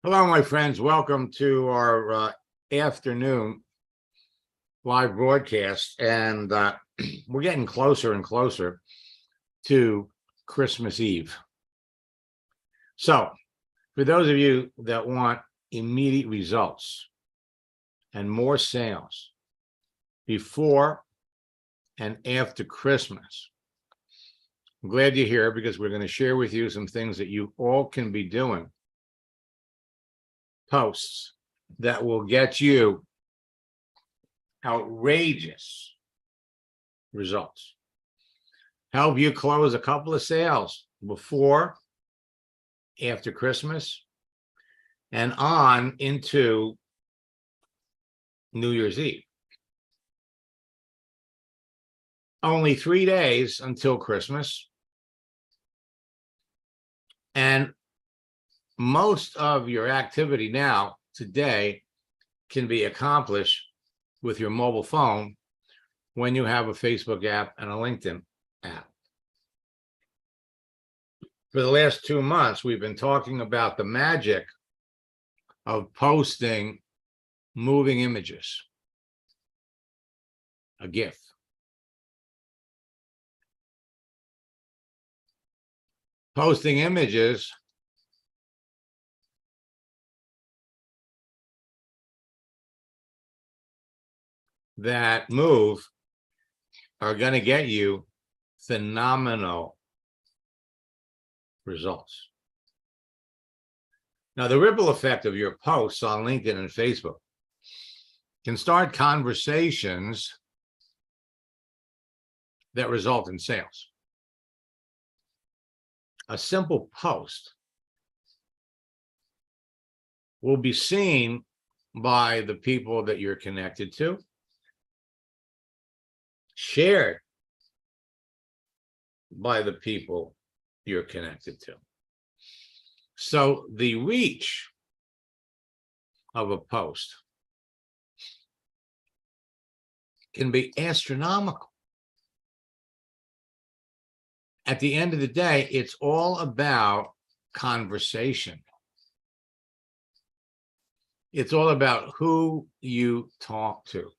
Hello, my friends. Welcome to our afternoon live broadcast. And we're getting closer and closer to Christmas Eve. So, for those of you that want immediate results and more sales before and after Christmas, I'm glad you're here because we're going to share with you some things that you all can be doing. Posts that will get you outrageous results. Help you close a couple of sales before, after Christmas, and on into New Year's Eve. Only 3 days until Christmas. And most of your activity now, today, can be accomplished with your mobile phone when you have a Facebook app and a LinkedIn app. For the last 2 months, we've been talking about the magic of posting moving images, a GIF. Posting images that move are going to get you phenomenal results. Now, the ripple effect of your posts on LinkedIn and Facebook can start conversations that result in sales. A simple post will be seen by the people that you're connected to, shared by the people you're connected to. So the reach of a post can be astronomical. At the end of the day, it's all about conversation. It's all about who you talk to.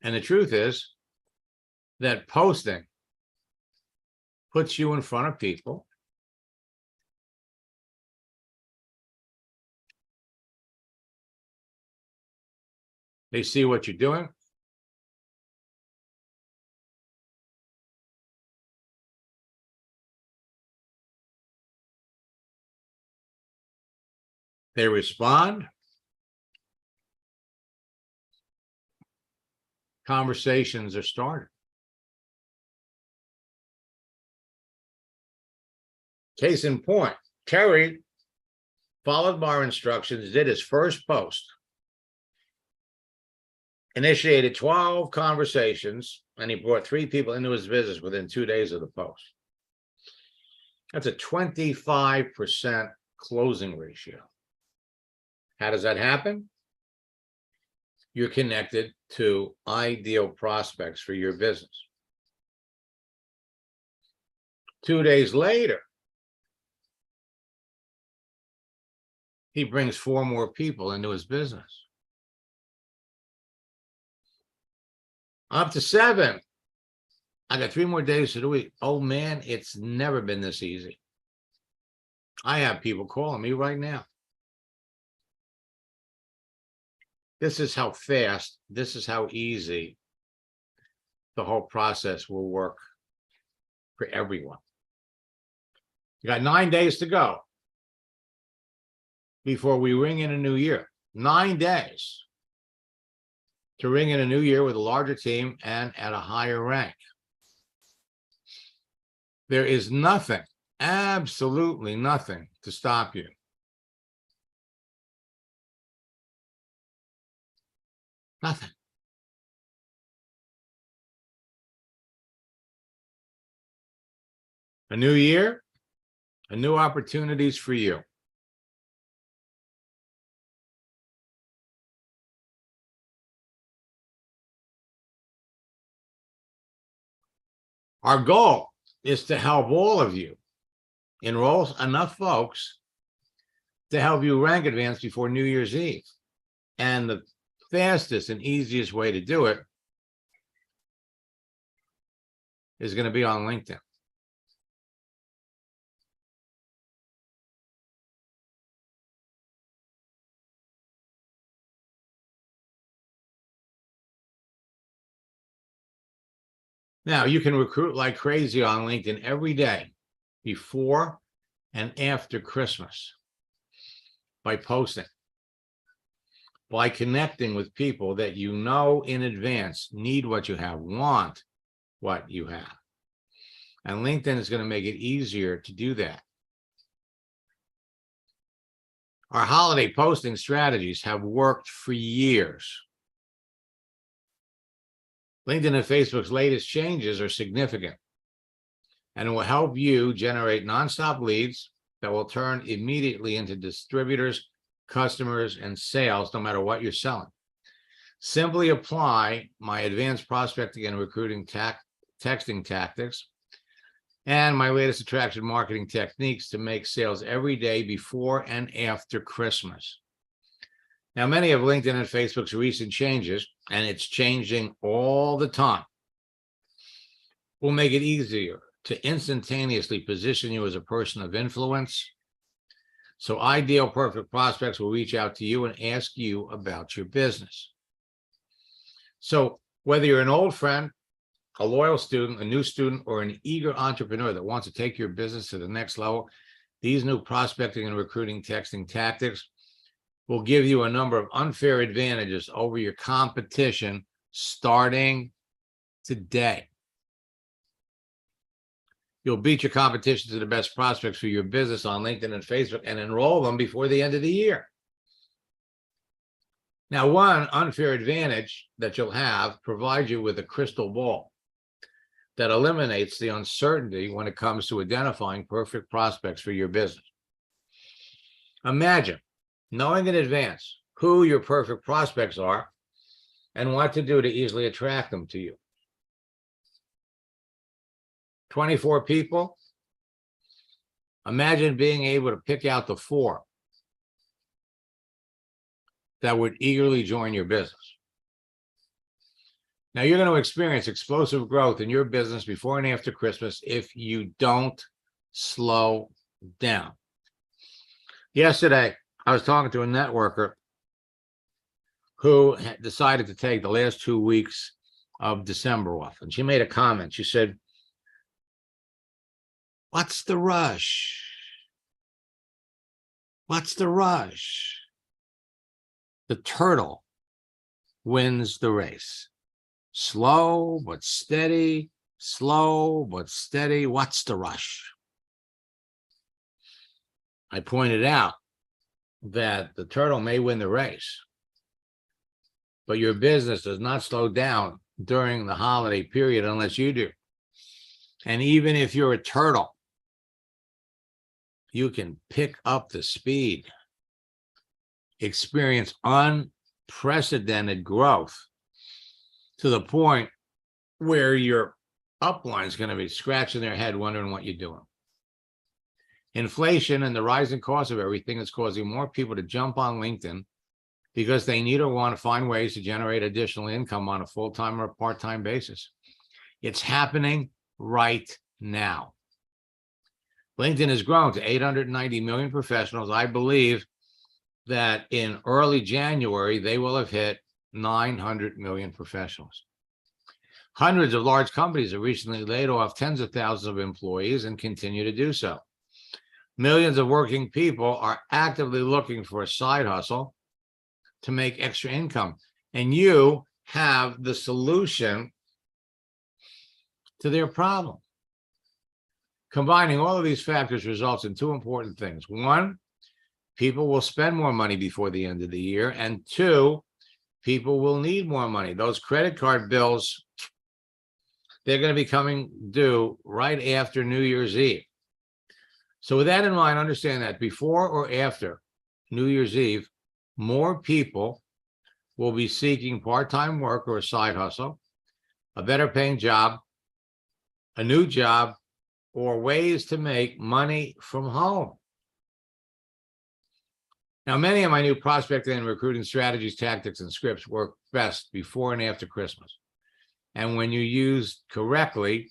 And the truth is that posting puts you in front of people. They see what you're doing. They respond. Conversations are started. Case in point, Terry followed our instructions, did his first post, initiated 12 conversations, and he brought 3 people into his business within 2 days of the post. That's a 25% closing ratio. How does that happen? You're connected to ideal prospects for your business. 2 days later, he brings 4 more people into his business. Up to 7. I got 3 more days to the week. Oh man, it's never been this easy. I have people calling me right now. This is how fast, this is how easy the whole process will work for everyone. You got 9 days to go before we ring in a new year. 9 days to ring in a new year with a larger team and at a higher rank. There is nothing, absolutely nothing to stop you. Nothing. A new year, and new opportunities for you. Our goal is to help all of you enroll enough folks to help you rank advance before New Year's Eve. And the fastest and easiest way to do it is going to be on LinkedIn. Now, you can recruit like crazy on LinkedIn every day before and after Christmas by posting, by connecting with people that you know in advance need what you have, want what you have. And LinkedIn is going to make it easier to do that. Our holiday posting strategies have worked for years. LinkedIn and Facebook's latest changes are significant, and it will help you generate nonstop leads that will turn immediately into distributors, customers, and sales, no matter what you're selling. Simply apply my advanced prospecting and recruiting texting tactics and my latest attraction marketing techniques to make sales every day before and after Christmas. Now, many of LinkedIn and Facebook's recent changes, and it's changing all the time, will make it easier to instantaneously position you as a person of influence. So ideal perfect prospects will reach out to you and ask you about your business. So whether you're an old friend, a loyal student, a new student, or an eager entrepreneur that wants to take your business to the next level, these new prospecting and recruiting texting tactics will give you a number of unfair advantages over your competition starting today. You'll beat your competition to the best prospects for your business on LinkedIn and Facebook and enroll them before the end of the year. Now, one unfair advantage that you'll have provides you with a crystal ball that eliminates the uncertainty when it comes to identifying perfect prospects for your business. Imagine knowing in advance who your perfect prospects are and what to do to easily attract them to you. 24 people. Imagine being able to pick out the 4 that would eagerly join your business. Now, you're going to experience explosive growth in your business before and after Christmas if you don't slow down. Yesterday, I was talking to a networker who had decided to take the last 2 weeks of December off. And she made a comment. She said, "What's the rush? What's the rush? The turtle wins the race. Slow but steady, slow but steady. What's the rush?" I pointed out that the turtle may win the race, but your business does not slow down during the holiday period unless you do. And even if you're a turtle, you can pick up the speed, experience unprecedented growth to the point where your upline is going to be scratching their head wondering what you're doing. Inflation and the rising cost of everything is causing more people to jump on LinkedIn because they need or want to find ways to generate additional income on a full-time or part-time basis. It's happening right now. LinkedIn has grown to 890 million professionals. I believe that in early January, they will have hit 900 million professionals. Hundreds of large companies have recently laid off tens of thousands of employees and continue to do so. Millions of working people are actively looking for a side hustle to make extra income. And you have the solution to their problem. Combining all of these factors results in 2 important things. 1, people will spend more money before the end of the year. And 2, people will need more money. Those credit card bills, they're going to be coming due right after New Year's Eve. So with that in mind, understand that before or after New Year's Eve, more people will be seeking part-time work or a side hustle, a better paying job, a new job, or ways to make money from home. Now, many of my new prospecting and recruiting strategies, tactics, and scripts work best before and after Christmas. And when you use correctly,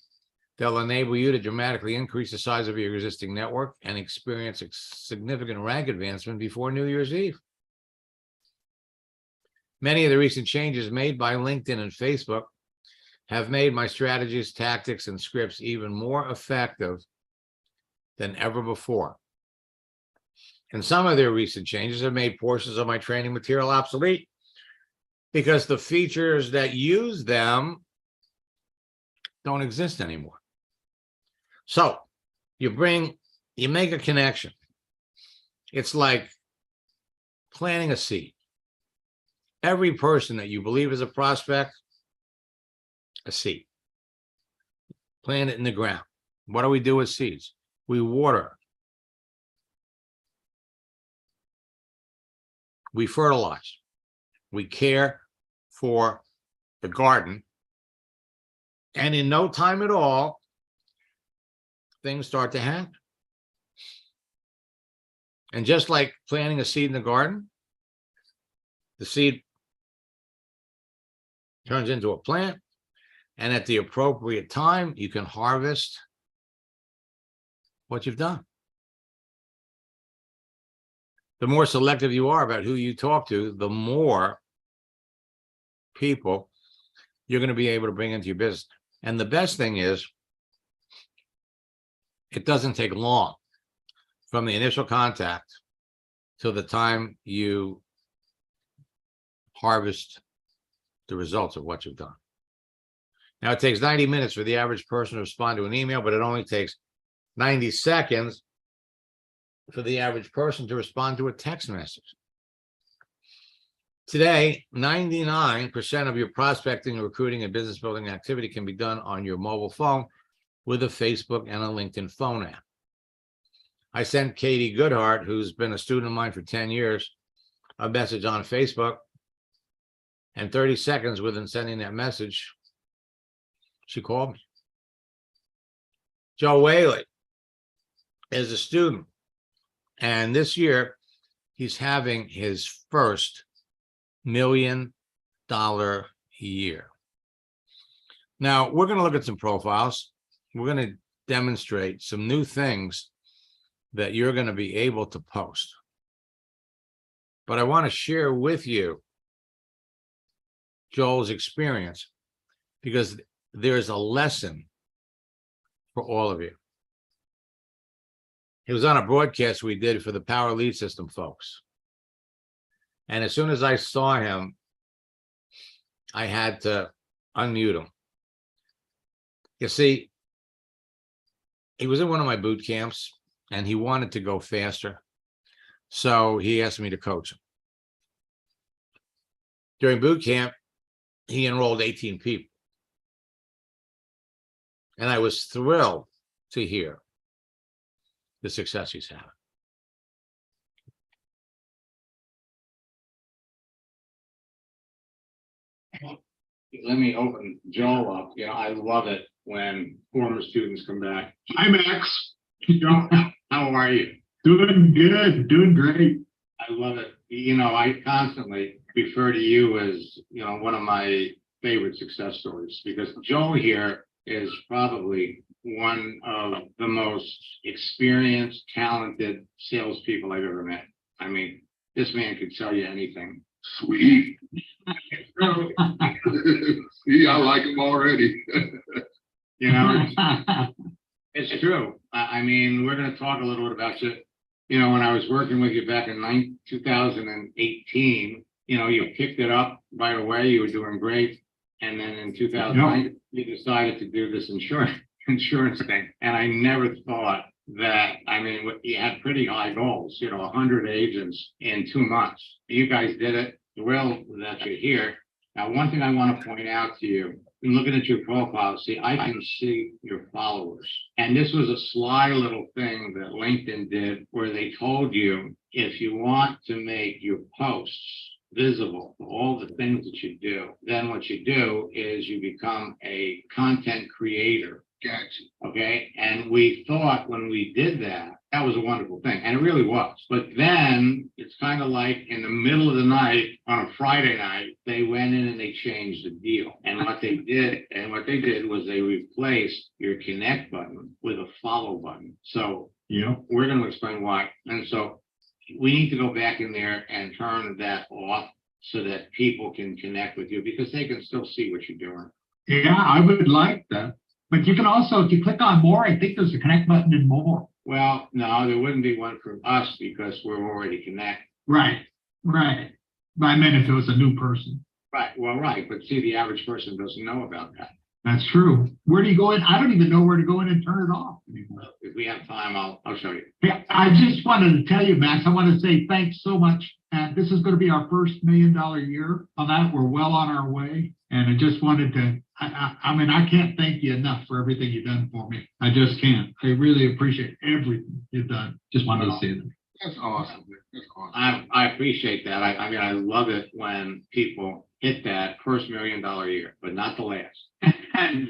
they'll enable you to dramatically increase the size of your existing network and experience a significant rank advancement before New Year's Eve. Many of the recent changes made by LinkedIn and Facebook have made my strategies, tactics, and scripts even more effective than ever before. And some of their recent changes have made portions of my training material obsolete because the features that use them don't exist anymore. So you make a connection. It's like planting a seed. Every person that you believe is a prospect, a seed. Plant it in the ground. What do we do with seeds? We water. We fertilize. We care for the garden. And in no time at all, things start to happen. And just like planting a seed in the garden, the seed turns into a plant. And at the appropriate time, you can harvest what you've done. The more selective you are about who you talk to, the more people you're going to be able to bring into your business. And the best thing is, it doesn't take long from the initial contact till the time you harvest the results of what you've done. Now, it takes 90 minutes for the average person to respond to an email, but it only takes 90 seconds for the average person to respond to a text message. Today, 99% of your prospecting, recruiting, and business building activity can be done on your mobile phone with a Facebook and a LinkedIn phone app. I sent Katie Goodhart, who's been a student of mine for 10 years, a message on Facebook, and 30 seconds within sending that message, she called me. Joe Whaley is a student, and this year he's having his first $1 million year. Now, we're going to look at some profiles. We're going to demonstrate some new things that you're going to be able to post. But I want to share with you Joel's experience, because there's a lesson for all of you. He was on a broadcast we did for the Power Lead System folks. And as soon as I saw him, I had to unmute him. You see, he was in one of my boot camps and he wanted to go faster. So he asked me to coach him. During boot camp, he enrolled 18 people. And I was thrilled to hear the success he's having. Let me open Joel up. You know, I love it when former students come back. Hi, Max. Joel, how are you? Doing good, doing great. I love it. You know, I constantly refer to you as, you know, one of my favorite success stories, because Joel here is probably one of the most experienced, talented salespeople I've ever met. I mean, this man could sell you anything. Sweet. See, I like him already. You know, it's true. I mean, we're going to talk a little bit about you. You know, when I was working with you back in 2018, you know, you picked it up right away. You were doing great. And then in 2009, you decided to do this insurance thing. And I never thought that, I mean, you had pretty high goals, you know, 100 agents in 2 months. You guys did it. Thrilled that you're here. Now, one thing I want to point out to you, in looking at your profile, see, I can see your followers. And this was a sly little thing that LinkedIn did where they told you, if you want to make your posts visible for all the things that you do, then what you do is you become a content creator. Gotcha. Okay. And we thought when we did that, that was a wonderful thing, and it really was. But then it's kind of like in the middle of the night on a Friday night, they went in and they changed the deal. And what they did was they replaced your connect button with a follow button. So we're going to explain why. And so we need to go back in there and turn that off so that people can connect with you because they can still see what you're doing. Yeah, I would like that. But you can also, if you click on more, I think there's a connect button in more. Well, no, there wouldn't be one for us because we're already connected. Right. But I meant if it was a new person. Right. Well, right. But see, the average person doesn't know about that. That's true. Where do you go in? I don't even know where to go in and turn it off anymore. If we have time, I'll show you. Yeah, I just wanted to tell you, Max, I want to say thanks so much. And this is going to be our first $1 million year on that. We're well on our way. And I just wanted to, I mean, I can't thank you enough for everything you've done for me. I just can't. I really appreciate everything you've done. Just wanted to say that. That's awesome. That's awesome. I appreciate that. I mean, I love it when people hit that first $1 million year, but not the last. And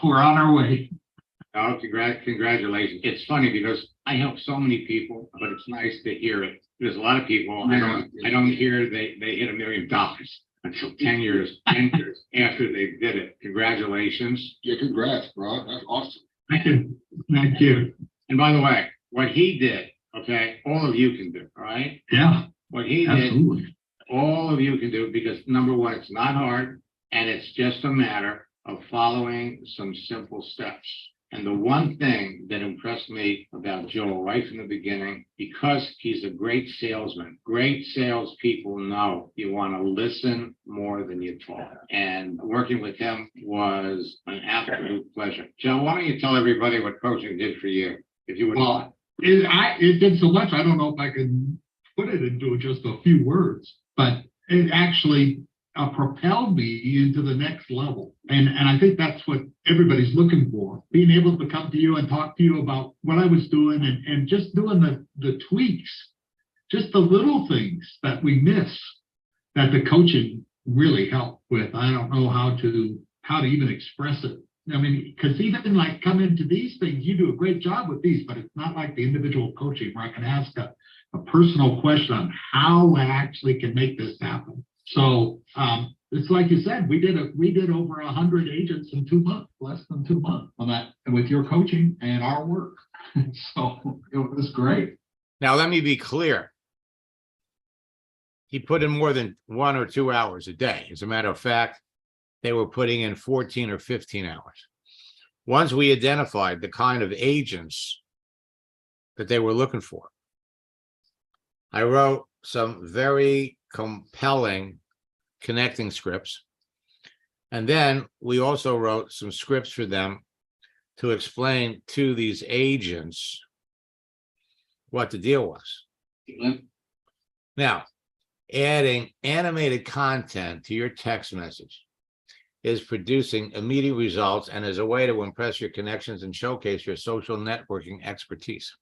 we're on our way. Oh, congratulations. It's funny because I help so many people, but it's nice to hear it. There's a lot of people, I don't hear they hit $1 million until 10 years after they did it. Congratulations. Yeah, congrats, bro. That's awesome. Thank you. And by the way, what he did, okay, all of you can do, all right? Yeah, What he absolutely. did, all of you can do because number one, it's not hard and it's just a matter of following some simple steps. And the one thing that impressed me about Joel right from the beginning, because he's a great salesman, great salespeople know you want to listen more than you talk. And working with him was an absolute pleasure. Joe, why don't you tell everybody what coaching did for you? If you would. Well, it did so much. I don't know if I can put it into just a few words, but it actually propelled me into the next level. And I think that's what everybody's looking for, being able to come to you and talk to you about what I was doing and just doing the tweaks, just the little things that we miss that the coaching really helped with. I don't know how to even express it. I mean, because even like come into these things, you do a great job with these, but it's not like the individual coaching where I can ask a personal question on how I actually can make this happen. So it's like you said, we did over 100 agents in 2 months, less than 2 months on that, with your coaching and our work. So it was great. Now, let me be clear. He put in more than 1 or 2 hours a day. As a matter of fact, they were putting in 14 or 15 hours. Once we identified the kind of agents that they were looking for, I wrote some very compelling connecting scripts. And then we also wrote some scripts for them to explain to these agents what the deal was. Now, adding animated content to your text message is producing immediate results and is a way to impress your connections and showcase your social networking expertise.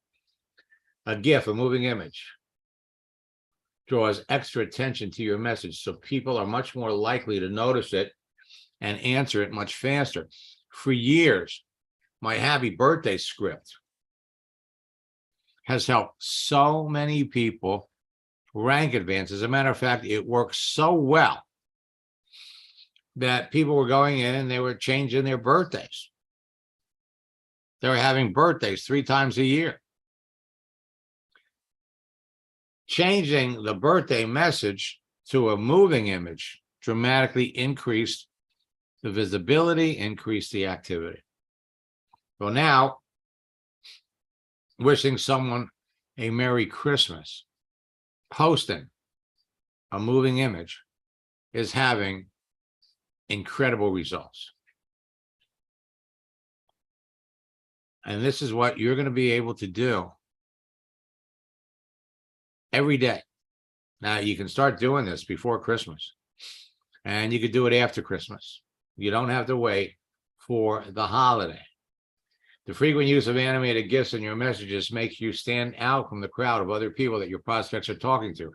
A GIF, a moving image, draws extra attention to your message, so people are much more likely to notice it and answer it much faster. For years, my happy birthday script has helped so many people rank advance. As a matter of fact, it works so well that people were going in and they were changing their birthdays. They were having birthdays 3 times a year. Changing the birthday message to a moving image dramatically increased the visibility, increased the activity. So now, wishing someone a Merry Christmas, posting a moving image is having incredible results. And this is what you're going to be able to do every day. Now, you can start doing this before Christmas, and you could do it after Christmas. You don't have to wait for the holiday. The frequent use of animated GIFs in your messages makes you stand out from the crowd of other people that your prospects are talking to.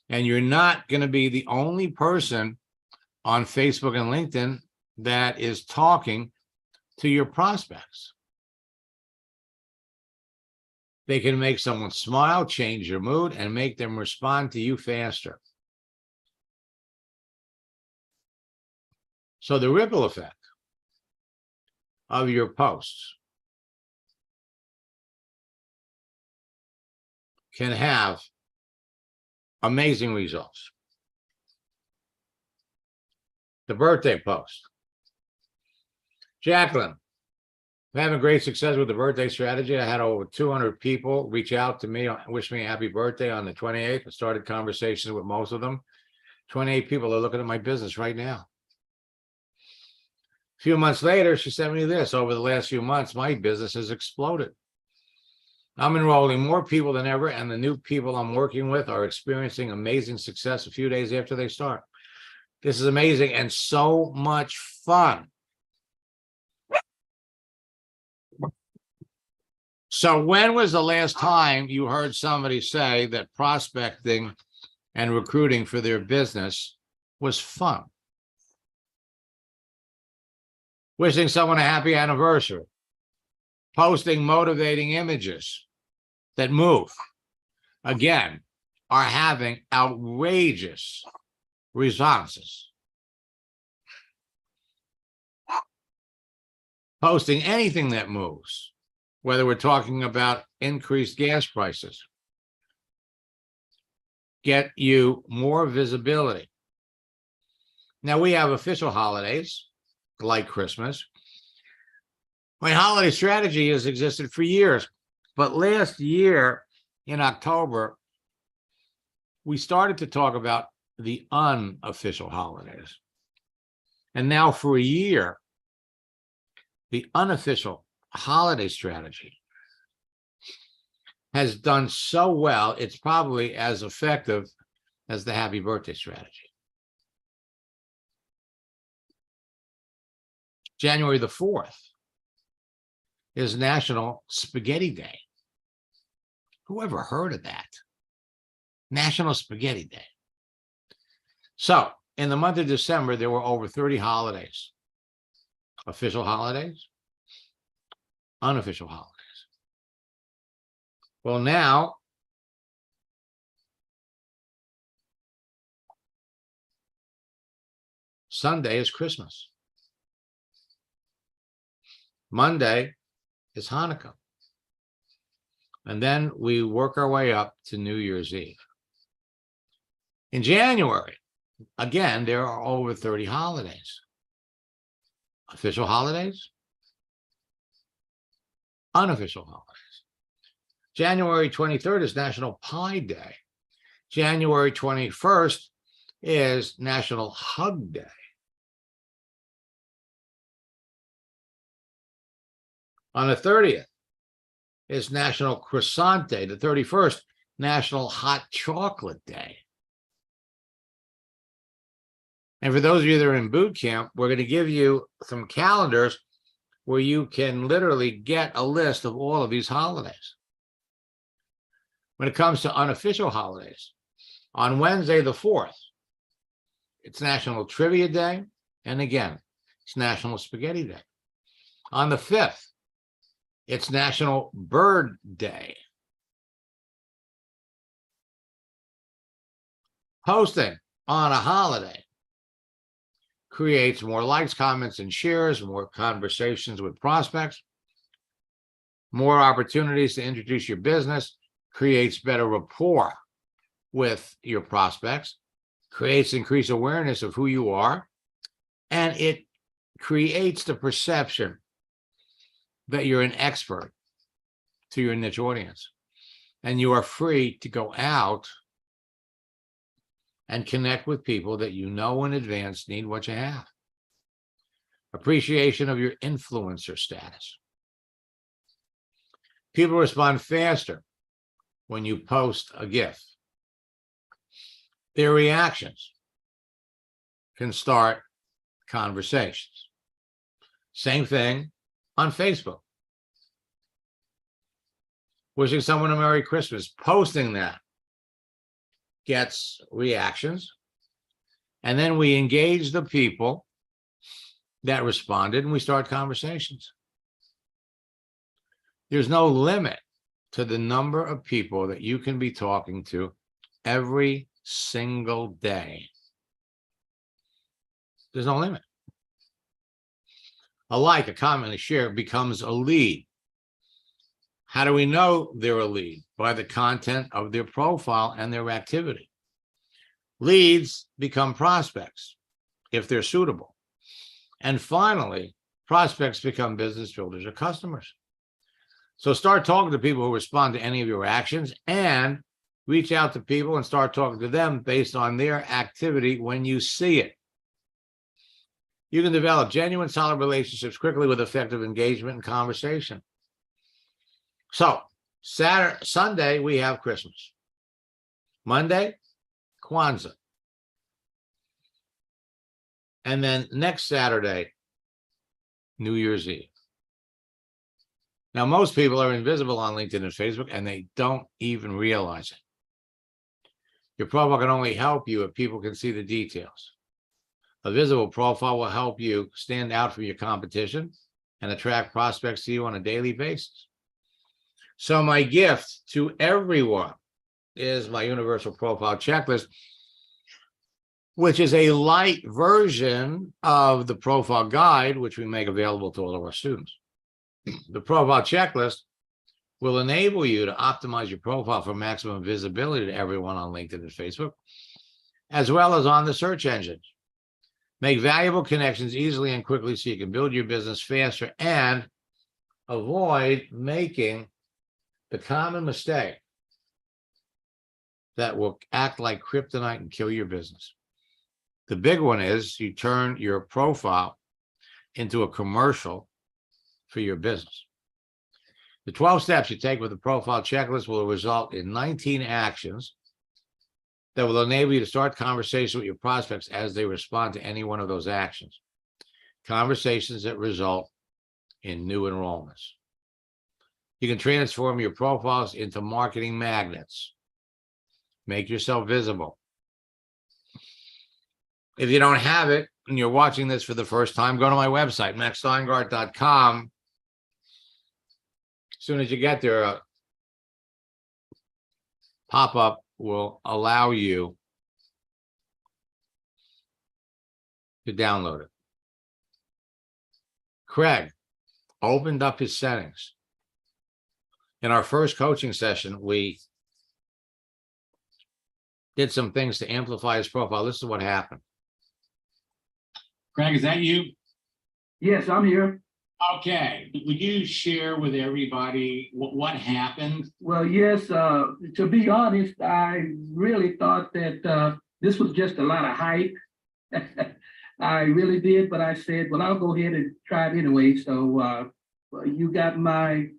And you're not going to be the only person on Facebook and LinkedIn that is talking to your prospects. They can make someone smile, change your mood, and make them respond to you faster. So the ripple effect of your posts can have amazing results. The birthday post. Jacqueline, I'm having great success with the birthday strategy. I had over 200 people reach out to me, wish me a happy birthday on the 28th. I started conversations with most of them. 28 people are looking at my business right now. A few months later, she sent me this. Over the last few months, my business has exploded. I'm enrolling more people than ever, and the new people I'm working with are experiencing amazing success a few days after they start. This is amazing and so much fun. So when was the last time you heard somebody say that prospecting and recruiting for their business was fun? Wishing someone a happy anniversary, posting motivating images that move, again, are having outrageous responses. Posting anything that moves, whether we're talking about increased gas prices, get you more visibility. Now we have official holidays like Christmas. My holiday strategy has existed for years, but last year in October, we started to talk about the unofficial holidays. And now for a year, the unofficial holiday strategy has done so well, it's probably as effective as the happy birthday strategy. January the 4th is National Spaghetti Day. Who ever heard of that? National Spaghetti Day. So in the month of December, there were over 30 holidays. Official holidays, unofficial holidays. Well, now Sunday is Christmas. Monday is Hanukkah. And then we work our way up to New Year's Eve. In January, again, there are over 30 holidays. Official holidays, unofficial holidays. January 23rd is National Pie Day. January 21st is National Hug Day. On the 30th is National Croissant Day. The 31st, National Hot Chocolate Day. And for those of you that are in boot camp, we're going to give you some calendars where you can literally get a list of all of these holidays. When it comes to unofficial holidays, on Wednesday the 4th, it's National Trivia Day. And again, it's National Spaghetti Day. On the 5th, it's National Bird Day. Posting on a holiday creates more likes, comments, and shares, more conversations with prospects, more opportunities to introduce your business, creates better rapport with your prospects, creates increased awareness of who you are, and it creates the perception that you're an expert to your niche audience, and you are free to go out and connect with people that you know in advance need what you have. Appreciation of your influencer status. People respond faster when you post a GIF. Their reactions can start conversations. Same thing on Facebook. Wishing someone a Merry Christmas, posting that gets reactions. And then we engage the people that responded and we start conversations. There's no limit to the number of people that you can be talking to every single day. There's no limit. A like, a comment, a share becomes a lead. How do we know they're a lead? By the content of their profile and their activity. Leads become prospects if they're suitable. And finally, prospects become business builders or customers. So start talking to people who respond to any of your actions, and reach out to people and start talking to them based on their activity when you see it. You can develop genuine, solid relationships quickly with effective engagement and conversation. So Sunday, we have Christmas. Monday, Kwanzaa. And then next Saturday, New Year's Eve. Now, most people are invisible on LinkedIn and Facebook, and they don't even realize it. Your profile can only help you if people can see the details. A visible profile will help you stand out from your competition and attract prospects to you on a daily basis. So my gift to everyone is my universal profile checklist, which is a light version of the profile guide, which we make available to all of our students. The profile checklist will enable you to optimize your profile for maximum visibility to everyone on LinkedIn and Facebook, as well as on the search engines. Make valuable connections easily and quickly so you can build your business faster and avoid making the common mistake that will act like kryptonite and kill your business. The big one is you turn your profile into a commercial for your business. The 12 steps you take with the profile checklist will result in 19 actions that will enable you to start conversations with your prospects as they respond to any one of those actions. Conversations that result in new enrollments. You can transform your profiles into marketing magnets. Make yourself visible. If you don't have it and you're watching this for the first time, go to my website, maxsteingart.com. As soon as you get there, a pop-up will allow you to download it. Craig opened up his settings. In our first coaching session, we did some things to amplify his profile. This is what happened. Craig, is that you? Yes, I'm here. Okay. Would you share with everybody what happened? Well, yes, to be honest, I really thought that this was just a lot of hype. I really did, but I said, well, I'll go ahead and try it anyway. So you got my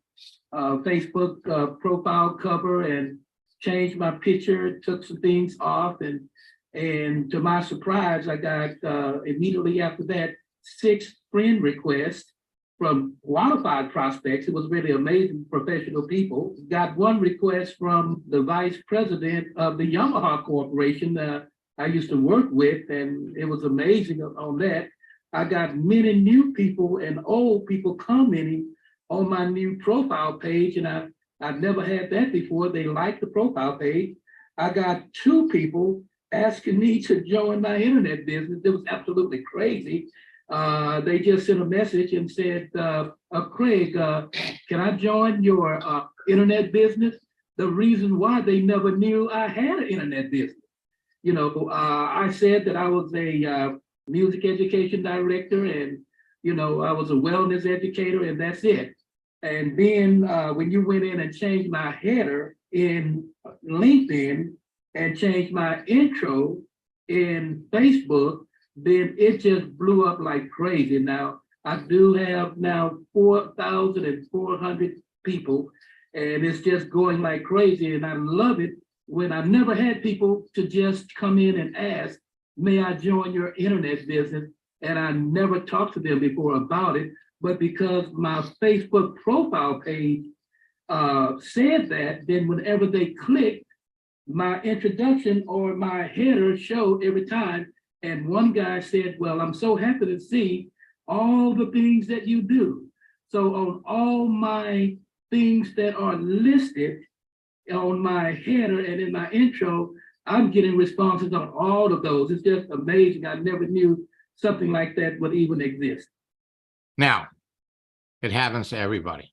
Facebook profile cover and changed my picture, took some things off, and to my surprise, I got immediately after that 6 friend requests from qualified prospects. It was really amazing, professional people. Got one request from the vice president of the Yamaha Corporation I used to work with, and it was amazing on that. I got many new people and old people commenting on my new profile page, and I've never had that before. They liked the profile page. I got 2 people asking me to join my internet business. It was absolutely crazy. They just sent a message and said, Craig, can I join your internet business? The reason why they never knew I had an internet business. You know, I said that I was a music education director, and, you know, I was a wellness educator, and that's it. And then when you went in and changed my header in LinkedIn and changed my intro in Facebook, then it just blew up like crazy. Now, I do have now 4,400 people, and it's just going like crazy. And I love it when I never had people to just come in and ask, may I join your internet business? And I never talked to them before about it, but because my Facebook profile page said that, then whenever they clicked, my introduction or my header showed every time. And one guy said, well, I'm so happy to see all the things that you do. So on all my things that are listed on my header and in my intro, I'm getting responses on all of those. It's just amazing. I never knew something like that would even exist. Now, it happens to everybody.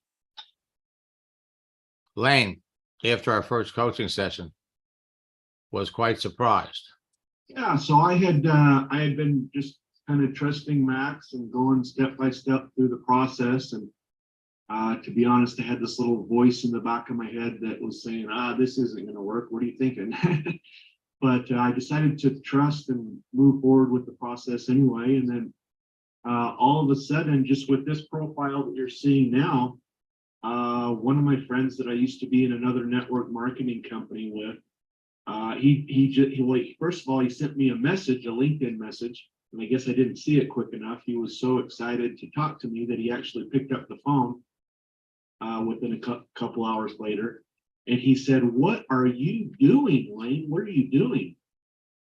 Lane, after our first coaching session, was quite surprised. Yeah, so I had been just kind of trusting Max and going step by step through the process. And to be honest, I had this little voice in the back of my head that was saying, this isn't going to work. What are you thinking? But I decided to trust and move forward with the process anyway. And then all of a sudden, just with this profile that you're seeing now, one of my friends that I used to be in another network marketing company with, first of all, he sent me a message, a LinkedIn message, and I guess I didn't see it quick enough. He was so excited to talk to me that he actually picked up the phone within a couple hours later. And he said, "What are you doing, Lane? What are you doing?"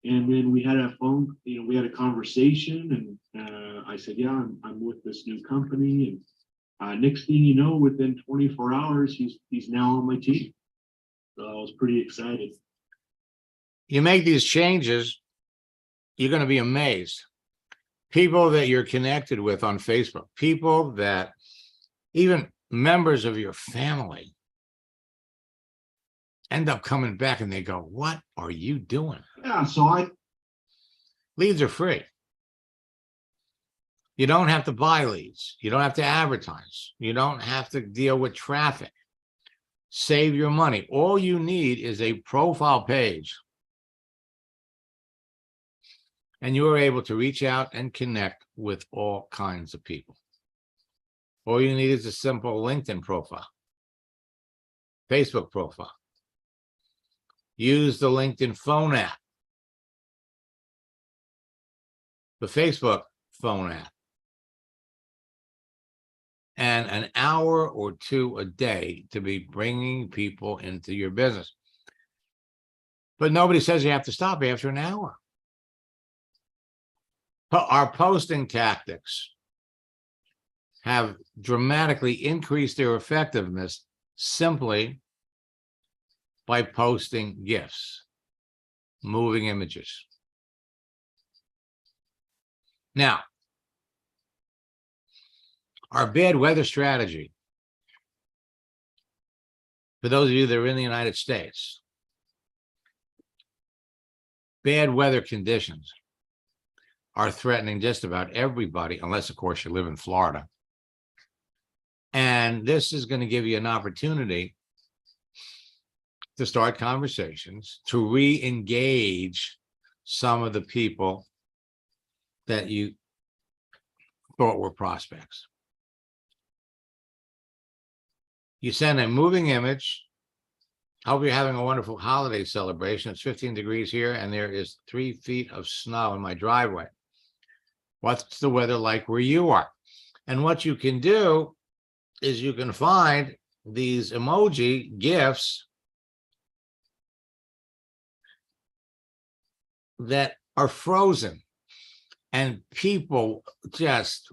And then we had a conversation, and I said, "Yeah, I'm with this new company." And next thing you know, within 24 hours, he's now on my team. So I was pretty excited. You make these changes, you're going to be amazed. People that you're connected with on Facebook, people that even members of your family end up coming back and they go, "What are you doing?" Yeah, so Leads are free. You don't have to buy leads. You don't have to advertise. You don't have to deal with traffic. Save your money. All you need is a profile page. And you are able to reach out and connect with all kinds of people. All you need is a simple LinkedIn profile, Facebook profile. Use the LinkedIn phone app, the Facebook phone app, and an hour or two a day to be bringing people into your business. But nobody says you have to stop after an hour. Our posting tactics have dramatically increased their effectiveness simply by posting GIFs, moving images. Now, our bad weather strategy, for those of you that are in the United States, bad weather conditions are threatening just about everybody, unless, of course, you live in Florida. And this is going to give you an opportunity to start conversations, to re-engage some of the people that you thought were prospects. You send a moving image. Hope you're having a wonderful holiday celebration. It's 15 degrees here, and there is 3 feet of snow in my driveway. What's the weather like where you are? And what you can do is you can find these emoji GIFs that are frozen, and people just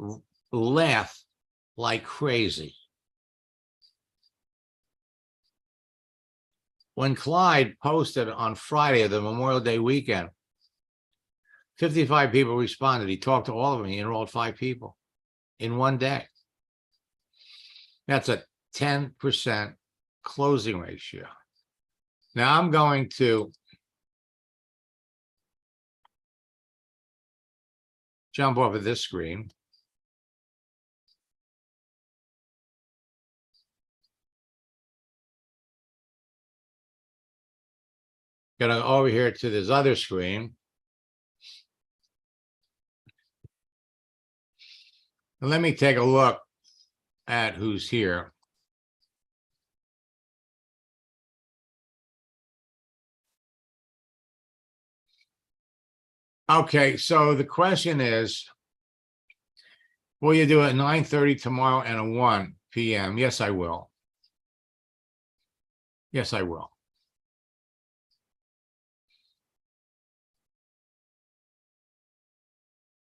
laugh like crazy. When Clyde posted on Friday of the Memorial Day weekend, 55 people responded. He talked to all of them. He enrolled 5 people in one day. That's a 10% closing ratio. Now I'm going to jump off of this screen. Gonna go over here to this other screen. And let me take a look at who's here. Okay, so the question is, will you do it at 9:30 tomorrow and at 1 p.m.? Yes, I will. Yes, I will.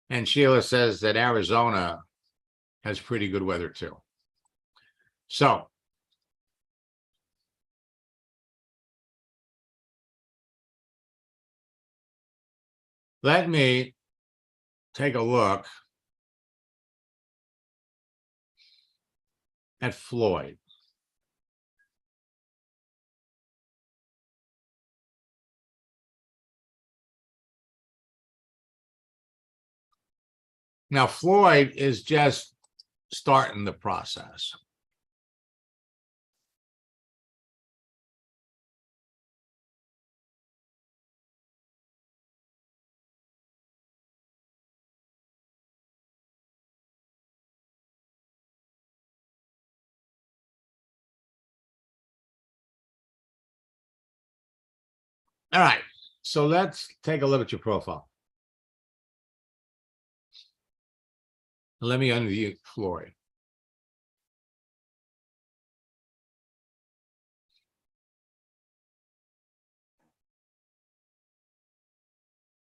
And Sheila says that Arizona has pretty good weather too. So let me take a look at Floyd. Now, Floyd is just starting the process. All right, so let's take a look at your profile. Let me unmute Floyd.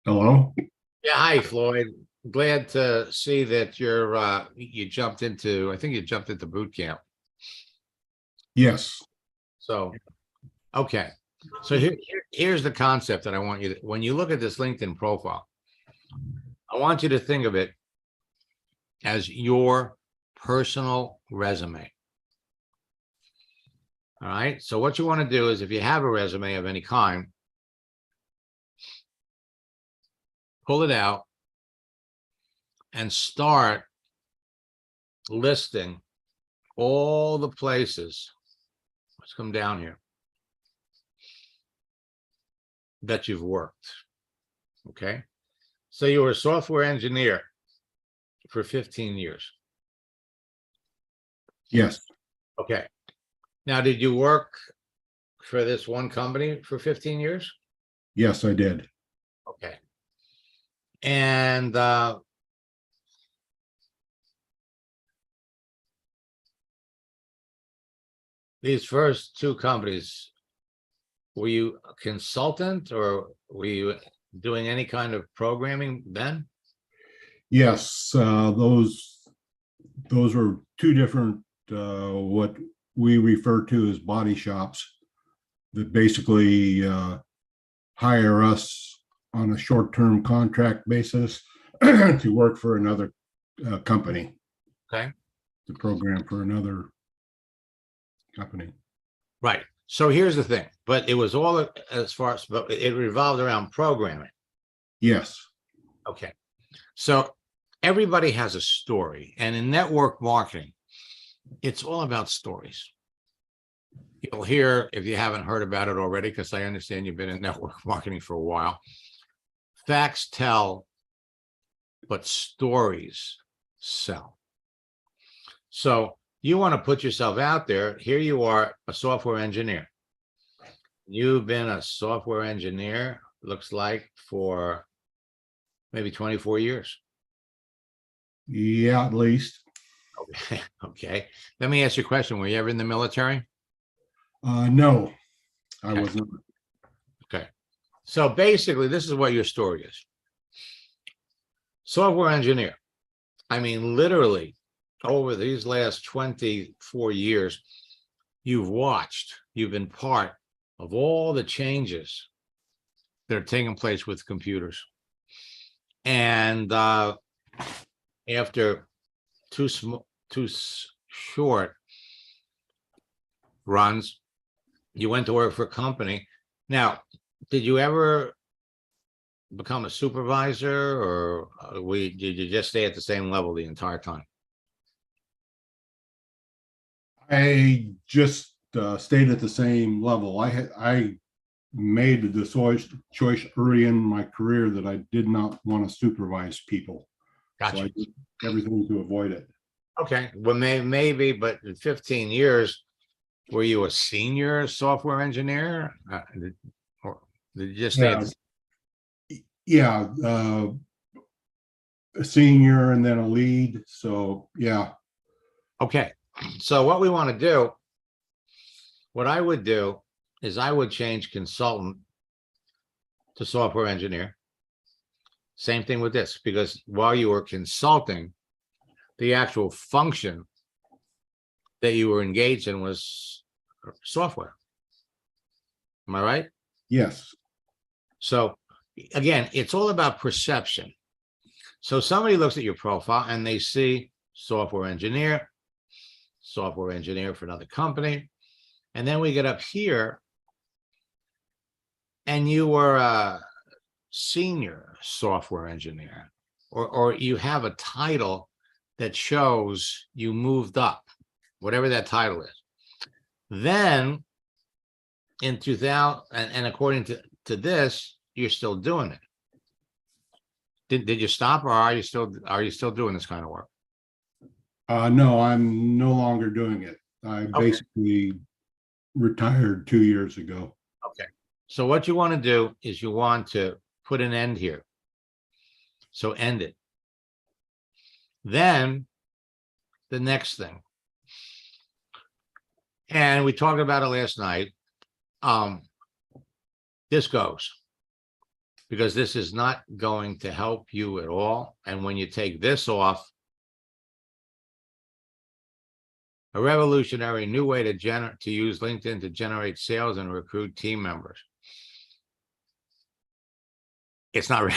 Hello? Yeah, hi, Floyd. Glad to see that you jumped into, I think you jumped into boot camp. Yes. So, okay. So here's the concept that I want you to, when you look at this LinkedIn profile, I want you to think of it as your personal resume. All right. So what you want to do is, if you have a resume of any kind, pull it out and start listing all the places. Let's come down here that you've worked. Okay. So you were a software engineer for 15 years. Yes. Okay. Now, did you work for this one company for 15 years? Yes, I did. Okay. And these first two companies, were you a consultant or were you doing any kind of programming then? Yes, those were two different, what we refer to as body shops that basically hire us on a short-term contract basis to work for another company. Okay. To program for another company. Right. So here's the thing, but it was all as far as, but it revolved around programming. Yes. Okay. So everybody has a story, and in network marketing, it's all about stories. You'll hear, if you haven't heard about it already, because I understand you've been in network marketing for a while, facts tell, but stories sell. So you want to put yourself out there. Here you are, a software engineer. You've been a software engineer, looks like, for maybe 24 years. Yeah, at least. Okay. Okay. Let me ask you a question. Were you ever in the military? No, I was not. Okay. So basically, this is what your story is. Software engineer. I mean, literally, over these last 24 years, you've been part of all the changes that are taking place with computers. And after two short runs, you went to work for a company. Now, did you ever become a supervisor, or did you just stay at the same level the entire time? I just stayed at the same level. I made the choice early in my career that I did not want to supervise people. So Gotcha. I did everything to avoid it. Okay, well, maybe, but in 15 years, were you a senior software engineer? Or did you just stay at the Yeah, a senior and then a lead. So yeah. Okay, so what we want to do, what I would do is I would change consultant to software engineer. Same thing with this, because while you were consulting, the actual function that you were engaged in was software. Am I right? Yes. So again, it's all about perception. So somebody looks at your profile and they see software engineer for another company. And then we get up here and you were a senior software engineer, or you have a title that shows you moved up, whatever that title is. Then in 2000, and according to this, you're still doing it. Did you stop, or are you still doing this kind of work? No, I'm no longer doing it. I Okay. basically retired 2 years ago. Okay. So what you want to do is you want to put an end here. So end it. Then the next thing. And we talked about it last night. This goes, because this is not going to help you at all. And when you take this off, a revolutionary new way to use LinkedIn to generate sales and recruit team members. It's not,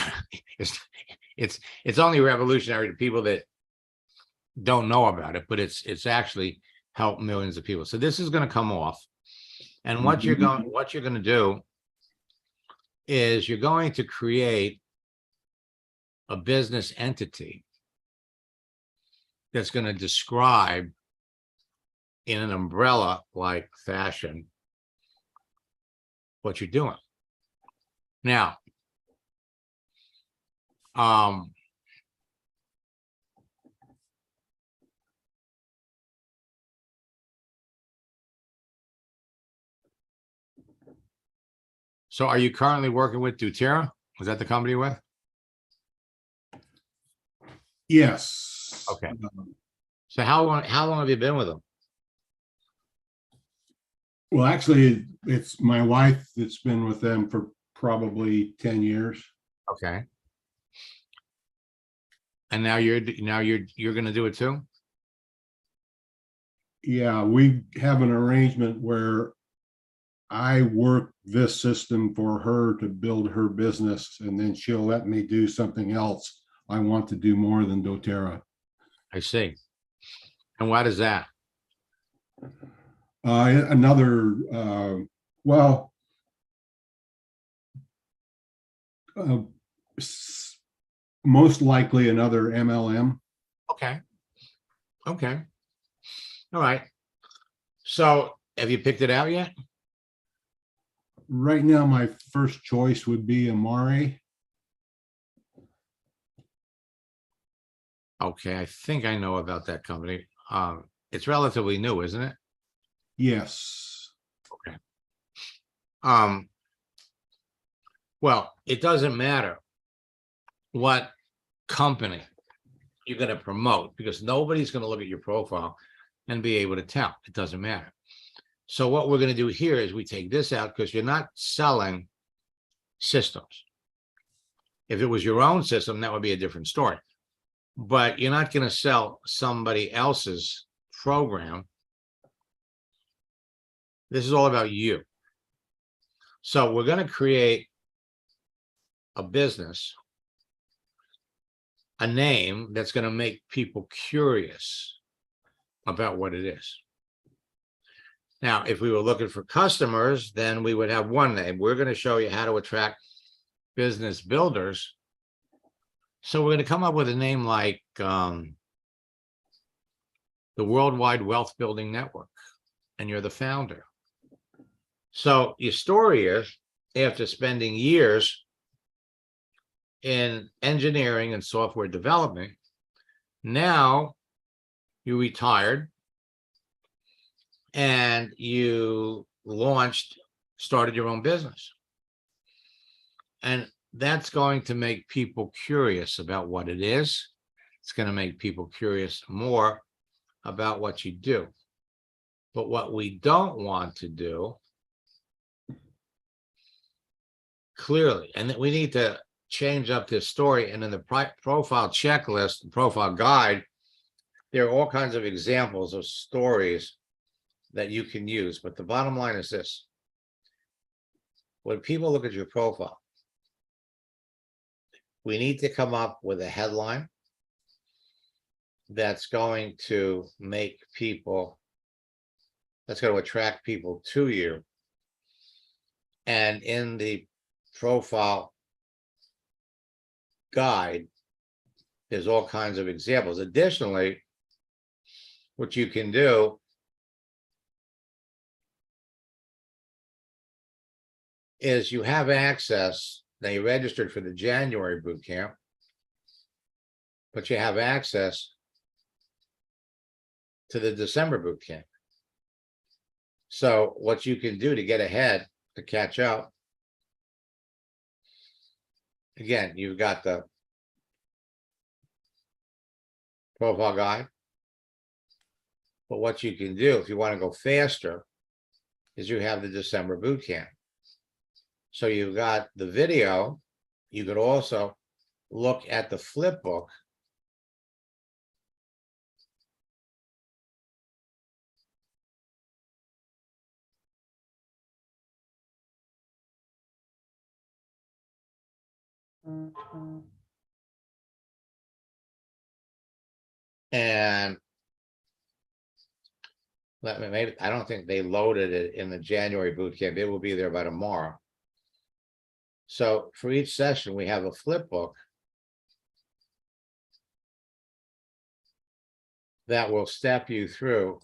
it's only revolutionary to people that don't know about it, but it's actually helped millions of people. So this is going to come off. And what you're going to do is you're going to create a business entity that's going to describe in an umbrella-like fashion what you're doing. Now, so are you currently working with doTERRA? Was that the company you're with? Yes. Okay. So how long have you been with them? Well, actually, it's my wife that's been with them for probably 10 years. Okay. And now you're going to do it too? Yeah, we have an arrangement where I work this system for her to build her business, and then she'll let me do something else. I want to do more than doTERRA. I see. And what is that? Most likely another MLM. Okay. Okay. All right. So have you picked it out yet? Right now, my first choice would be Amari. Okay, I think I know about that company. It's relatively new, isn't it? Yes. Well, it doesn't matter what company you're going to promote, because nobody's going to look at your profile and be able to tell. It doesn't matter. So what we're going to do here is we take this out, because you're not selling systems. If it was your own system, that would be a different story. But you're not going to sell somebody else's program. This is all about you. So we're going to create a business, a name that's going to make people curious about what it is. Now, if we were looking for customers, then we would have one name. We're going to show you how to attract business builders. So we're going to come up with a name like the Worldwide Wealth Building Network, and you're the founder. So your story is, after spending years in engineering and software development, now you retired and you started your own business. And that's going to make people curious about what it is. It's going to make people curious more about what you do. But what we don't want to do, clearly, and that we need to change up this story. And in the profile checklist, profile guide, there are all kinds of examples of stories that you can use. But the bottom line is this: when people look at your profile, we need to come up with a headline that's going to make people, that's going to attract people to you. And in the profile guide, there's all kinds of examples. Additionally, what you can do is you have access, now you registered for the January boot camp, but you have access to the December boot camp. So what you can do to get ahead, to catch up, again, you've got the profile guide. But what you can do if you want to go faster is you have the December boot camp. So you've got the video. You could also look at the flip book. And let me, maybe, I don't think they loaded it in the January boot camp. It will be there by tomorrow. So for each session, we have a flip book that will step you through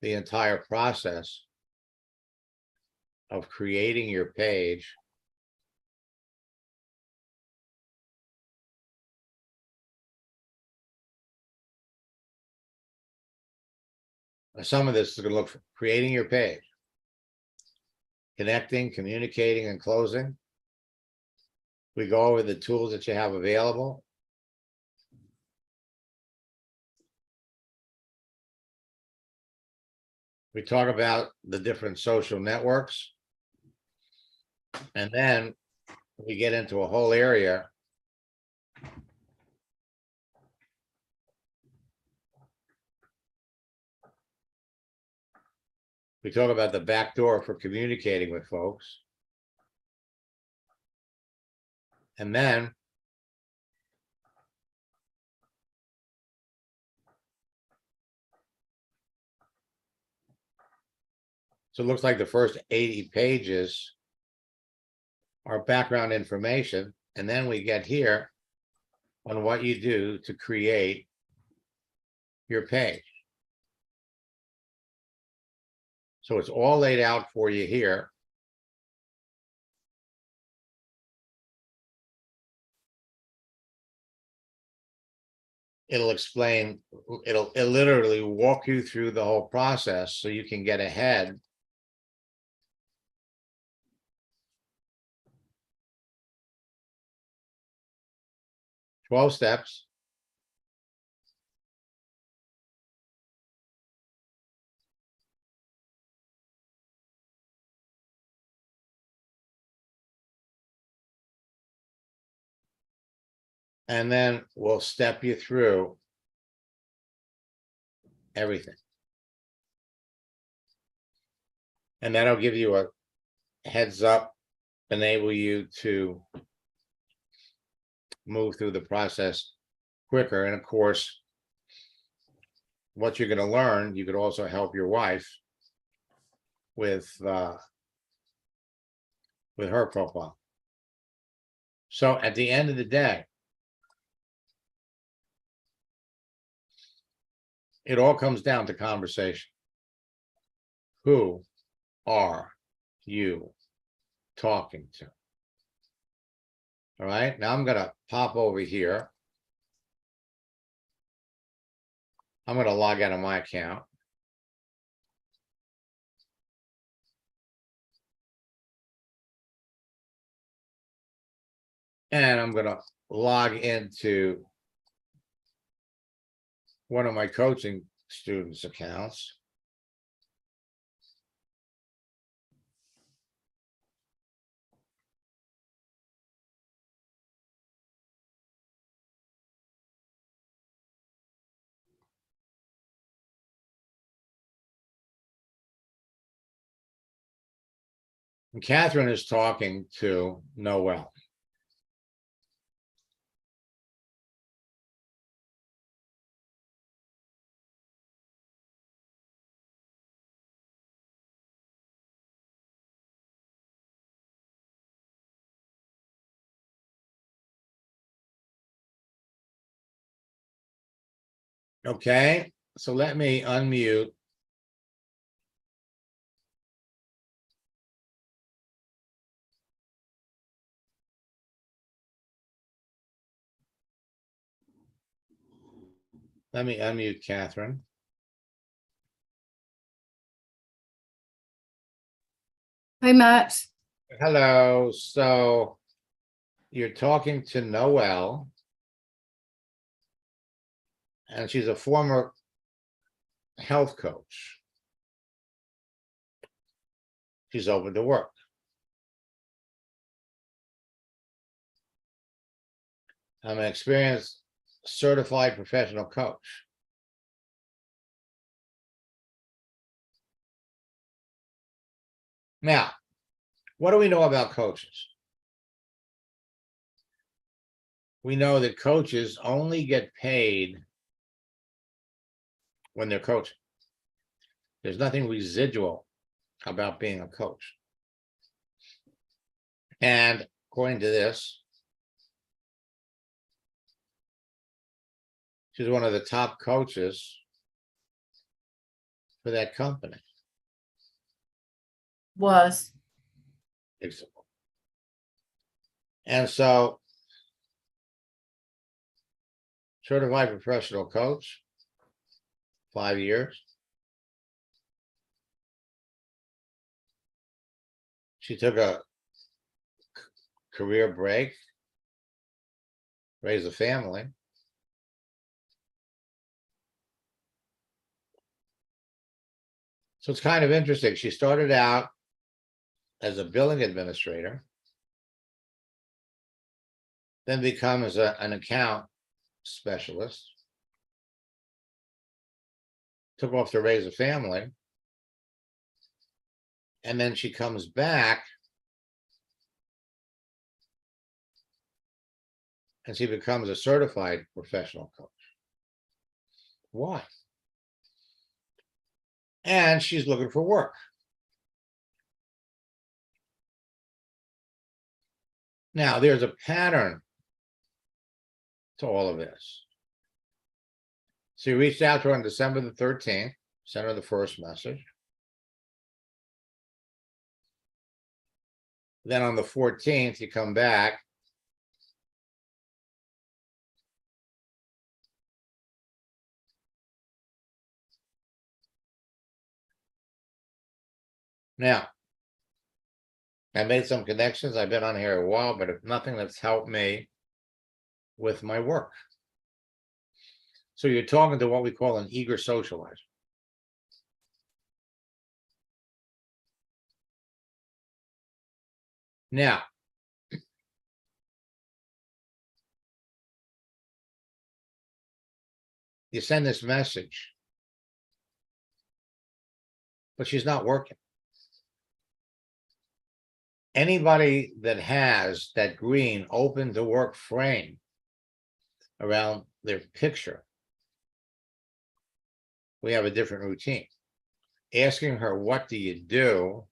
the entire process of creating your page, some of this is going to look for creating your page, connecting, communicating, and closing. We go over the tools that you have available. We talk about the different social networks. And then we get into a whole area we talk about the back door for communicating with folks. And then so it looks like the first 80 pages are background information. And then we get here on what you do to create your page. So it's all laid out for you here. It'll explain, it'll literally walk you through the whole process so you can get ahead. Twelve steps. And then we'll step you through everything. And that'll give you a heads up, enable you to move through the process quicker. And of course, what you're going to learn, you could also help your wife with her profile. So at the end of the day, it all comes down to conversation. Who are you talking to? All right, now I'm going to pop over here. I'm going to log out of my account. And I'm going to log into one of my coaching students' accounts. And Catherine is talking to Noel. Okay, so let me unmute. Let me unmute Catherine. Hi, Matt. Hello, so you're talking to Noelle. And she's a former health coach. She's open to work. I'm an experienced certified professional coach. Now, what do we know about coaches? We know that coaches only get paid when they're coaching. There's nothing residual about being a coach. And according to this, she's one of the top coaches for that company. Was. And so, certified professional coach, 5 years. She took a career break, raised a family. So it's kind of interesting. She started out as a billing administrator, then becomes an account specialist, took off to raise a family, and then she comes back and she becomes a certified professional coach. Why? And she's looking for work. Now, there's a pattern to all of this. So you reached out to her on December the 13th, sent her the first message. Then on the 14th, you come back. Now, I made some connections. I've been on here a while, but if nothing that's helped me with my work. So you're talking to what we call an eager socializer. Now, you send this message, but she's not working. Anybody that has that green open to work frame around their picture, we have a different routine. Asking her, what do you do?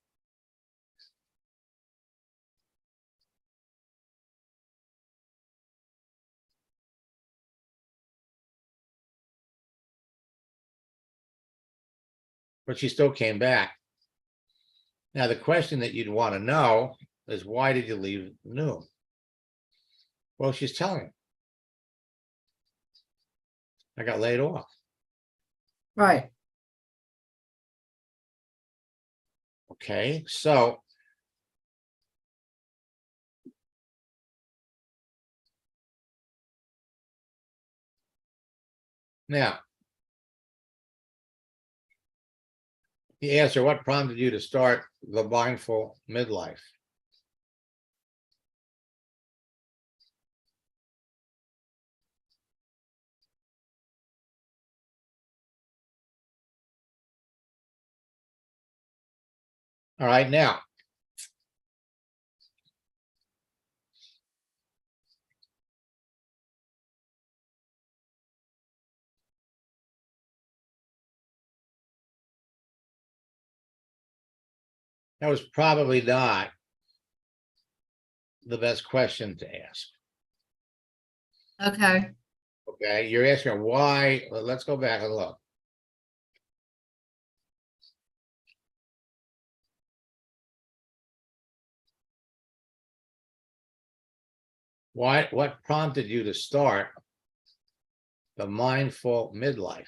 But she still came back. Now, the question that you'd want to know is, why did you leave Noom? Well, she's telling you, I got laid off. Right. Okay, so now you asked her, what prompted you to start the mindful midlife? All right, now. That was probably not the best question to ask. Okay. Okay, you're asking why, well, let's go back and look. Why, what prompted you to start the mindful midlife?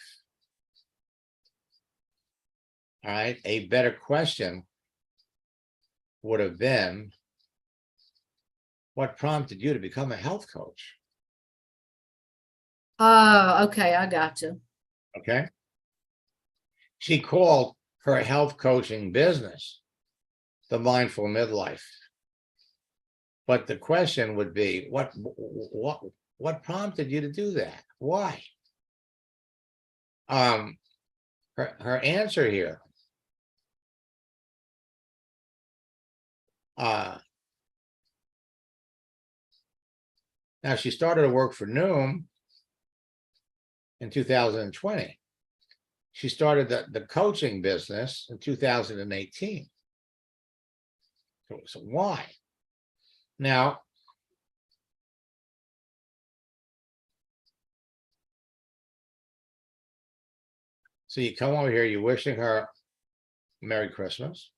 All right, a better question would have been, what prompted you to become a health coach? Oh, okay, I got you. Okay. She called her health coaching business the mindful midlife. But the question would be, what prompted you to do that? Why? Her answer here. Now she started to work for Noom in 2020. She started the coaching business in 2018. So why? Now, so you come over here, you're wishing her Merry Christmas.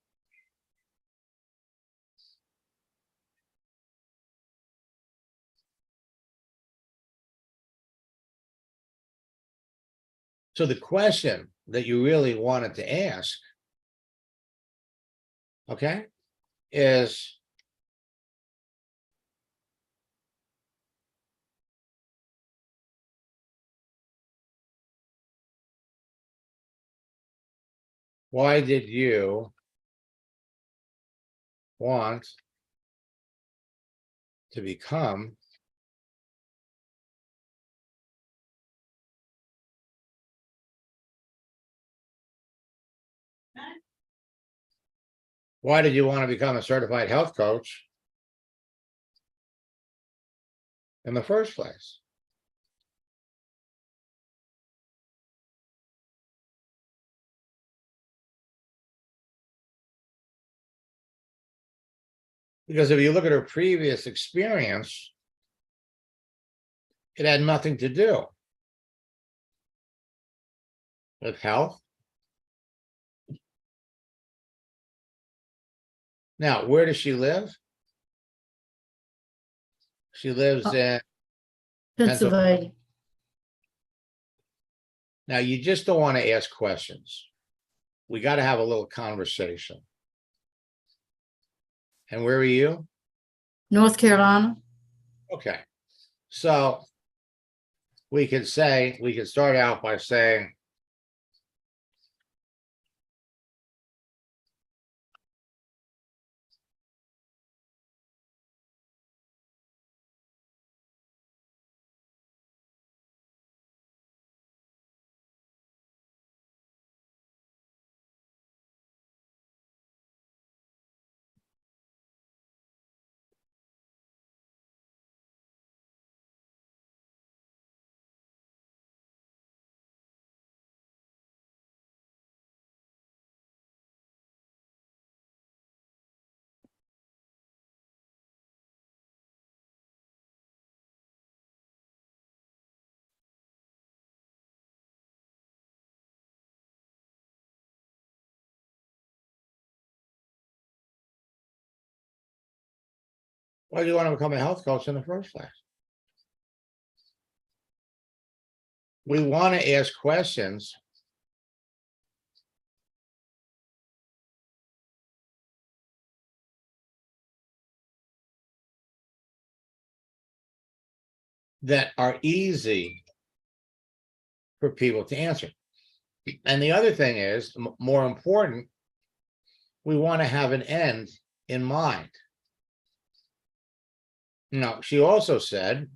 So the question that you really wanted to ask, okay, is why did you want to become a certified health coach in the first place? Because if you look at her previous experience, it had nothing to do with health. Now, where does she live? She lives in Pennsylvania. Now, you just don't want to ask questions. We got to have a little conversation. And where are you? North Carolina. Okay. So we could start out by saying, why do you want to become a health coach in the first place? We want to ask questions that are easy for people to answer. And the other thing is, more important, we want to have an end in mind. Now, she also said,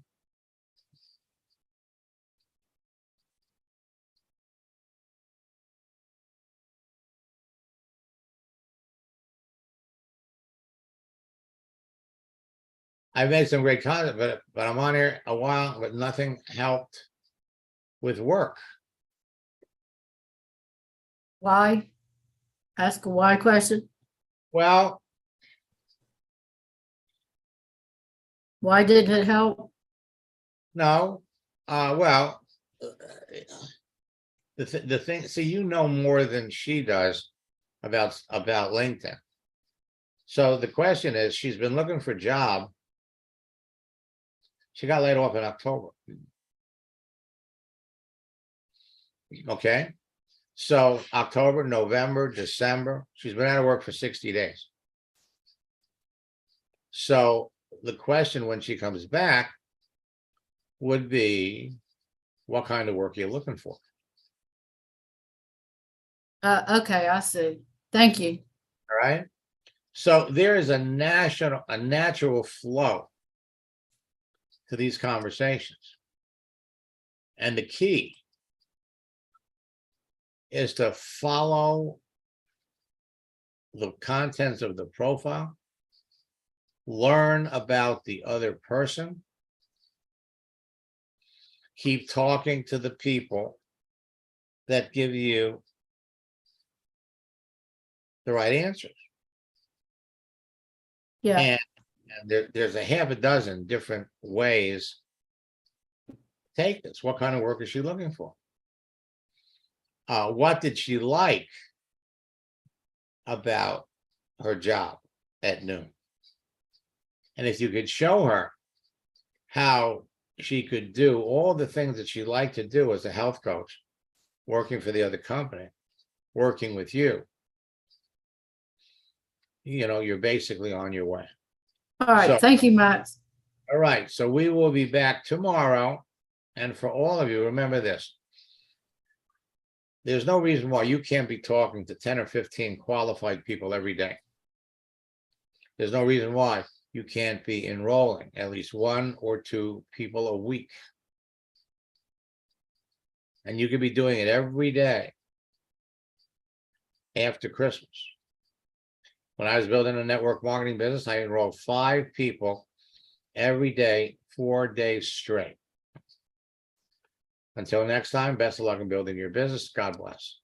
I made some great content, but I'm on here a while, but nothing helped with work. Why? Ask a why question. Well, Why didn't it help? no, Well, the thing, see, you know more than she does about LinkedIn. So the question is, she's been looking for a job. She got laid off in October. Okay, so October, November, December, she's been out of work for 60 days. So the question when she comes back would be, what kind of work are you looking for? Okay, I see. Thank you. All right. So there is a natural flow to these conversations. And the key is to follow the contents of the profile, learn about the other person, keep talking to the people that give you the right answers. Yeah, And there's a half a dozen different ways to take this. What kind of work is she looking for? What did she like about her job at noon? And if you could show her how she could do all the things that she liked to do as a health coach, working for the other company, working with you, you're basically on your way. all right. So- Thank you, Max. All right, so we will be back tomorrow. And for all of you, remember this. There's no reason why you can't be talking to 10 or 15 qualified people every day. There's no reason why you can't be enrolling at least 1 or 2 people a week. And you could be doing it every day after Christmas. When I was building a network marketing business, I enrolled 5 people every day, 4 days straight. Until next time, best of luck in building your business. God bless.